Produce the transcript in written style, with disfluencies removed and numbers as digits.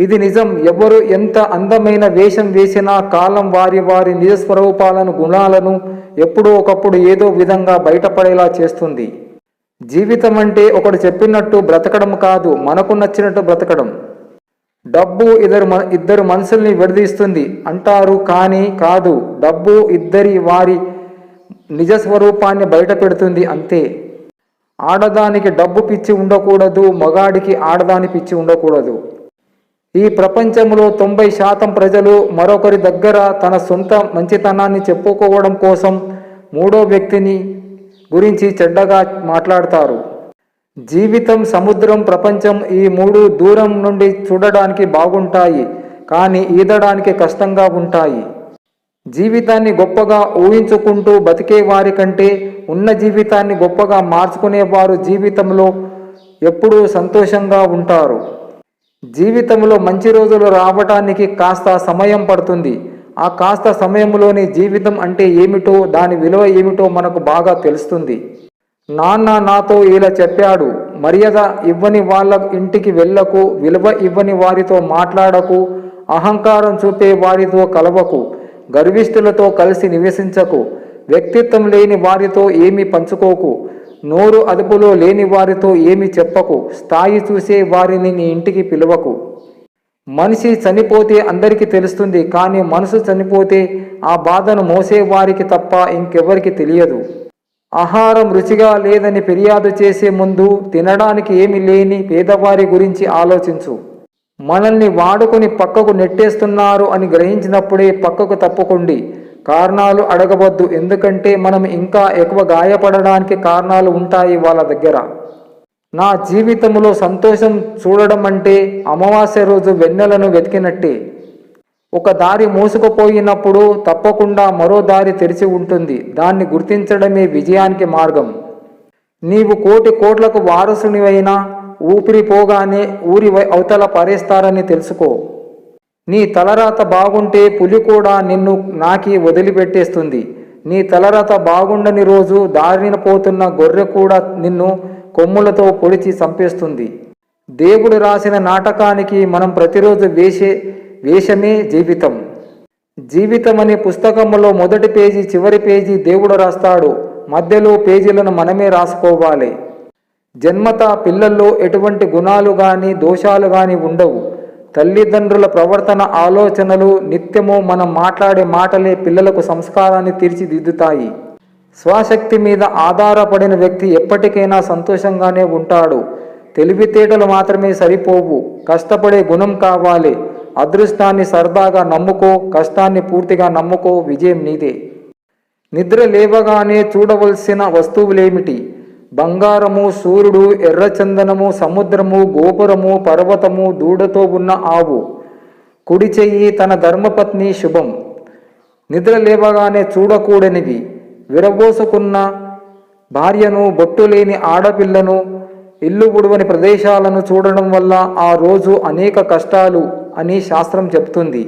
ఇది నిజం. ఎవరు ఎంత అందమైన వేషం వేసినా కాలం వారి వారి నిజ స్వరూపాలను, గుణాలను ఎప్పుడో ఒకప్పుడు ఏదో విధంగా బయటపడేలా చేస్తుంది. జీవితం అంటే ఒకడు చెప్పినట్టు బ్రతకడం కాదు, మనకు నచ్చినట్టు బ్రతకడం. డబ్బు ఇద్దరు మనుషుల్ని విడదీస్తుంది అంటారు, కానీ కాదు. డబ్బు ఇద్దరి వారి నిజ స్వరూపాన్ని బయట పెడుతుంది, అంతే. ఆడదానికి డబ్బు పిచ్చి ఉండకూడదు, మగాడికి ఆడదాని పిచ్చి ఉండకూడదు. ఈ ప్రపంచంలో 90% ప్రజలు మరొకరి దగ్గర తన సొంత మంచితనాన్ని చెప్పుకోవడం కోసం మూడో వ్యక్తిని గురించి చెడ్డగా మాట్లాడతారు. జీవితం, సముద్రం, ప్రపంచం ఈ మూడు దూరం నుండి చూడడానికి బాగుంటాయి, కానీ ఈదడానికి కష్టంగా ఉంటాయి. జీవితాన్ని గొప్పగా ఊహించుకుంటూ బతికే వారి కంటే ఉన్న జీవితాన్ని గొప్పగా మార్చుకునేవారు జీవితంలో ఎప్పుడూ సంతోషంగా ఉంటారు. జీవితంలో మంచి రోజులు రావటానికి కాస్త సమయం పడుతుంది. ఆ కాస్త సమయంలోని జీవితం అంటే ఏమిటో, దాని విలువ ఏమిటో మనకు బాగా తెలుస్తుంది. నాన్న నాతో ఇలా చెప్పాడు, మర్యాద ఇవ్వని వాళ్ళ ఇంటికి వెళ్ళకు, విలువ ఇవ్వని వారితో మాట్లాడకు, అహంకారం చూపే వారితో కలవకు, గర్విష్ఠులతో కలిసి నివసించకు, వ్యక్తిత్వం లేని వారితో ఏమీ పంచుకోకు, నోరు అదుపులో లేని వారితో ఏమీ చెప్పకు, స్థాయి చూసే వారిని నీ ఇంటికి పిలవకు. మనిషి చనిపోతే అందరికీ తెలుస్తుంది, కానీ మనసు చనిపోతే ఆ బాధను మోసేవారికి తప్ప ఇంకెవరికి తెలియదు. ఆహారం రుచిగా లేదని ఫిర్యాదు చేసే ముందు తినడానికి ఏమీ లేని పేదవారి గురించి ఆలోచించు. మనల్ని వాడుకొని పక్కకు నెట్టేస్తున్నారు అని గ్రహించినప్పుడే పక్కకు తప్పుకోండి. కారణాలు అడగవద్దు, ఎందుకంటే మనం ఇంకా ఎక్కువ గాయపడడానికి కారణాలు ఉంటాయి వాళ్ళ దగ్గర. నా జీవితంలో సంతోషం చూడడం అంటే అమావాస్య రోజు వెన్నెలను వెతికినట్టే. ఒక దారి మూసుకుపోయినప్పుడు తప్పకుండా మరో దారి తెరిచి ఉంటుంది. దాన్ని గుర్తించడమే విజయానికి మార్గం. నీవు కోట్లకు వారసునివైనా ఊపిరి పోగానే ఊరి అవతల పారేస్తారని తెలుసుకో. నీ తలరాత బాగుంటే పులి కూడా నిన్ను నాకి వదిలిపెట్టేస్తుంది. నీ తలరాత బాగుండని రోజు దారిన పోతున్న గొర్రె కూడా నిన్ను కొమ్ములతో పొడిచి చంపేస్తుంది. దేవుడు రాసిన నాటకానికి మనం ప్రతిరోజు వేషమే జీవితం. జీవితం అనే పుస్తకంలో మొదటి పేజీ, చివరి పేజీ దేవుడు రాస్తాడు. మధ్యలో పేజీలను మనమే రాసుకోవాలి. జన్మత పిల్లల్లో ఎటువంటి గుణాలు కానీ దోషాలు కానీ ఉండవు. తల్లిదండ్రుల ప్రవర్తన, ఆలోచనలు, నిత్యము మనం మాట్లాడే మాటలే పిల్లలకు సంస్కారాన్ని తీర్చిదిద్దుతాయి. స్వశక్తి మీద ఆధారపడిన వ్యక్తి ఎప్పటికైనా సంతోషంగానే ఉంటాడు. తెలివితేటలు మాత్రమే సరిపోవు, కష్టపడే గుణం కావాలి. అదృష్టాన్ని సరదాగా నమ్ముకో, కష్టాన్ని పూర్తిగా నమ్ముకో, విజయం నీదే. నిద్ర లేవగానే చూడవలసిన వస్తువులేమిటి? బంగారము, సూర్యుడు, ఎర్రచందనము, సముద్రము, గోపురము, పర్వతము, దూడతో ఉన్న ఆవు. కుడి చెయ్యి తన ధర్మపత్ని శుభం. నిద్ర లేవగానే చూడకూడనివి: విరబోసుకున్న భార్యను, బొట్టులేని ఆడపిల్లను, ఇల్లు ఉడవని ప్రదేశాలను చూడడం వల్ల ఆ రోజు అనేక కష్టాలు అని శాస్త్రం చెప్తుంది.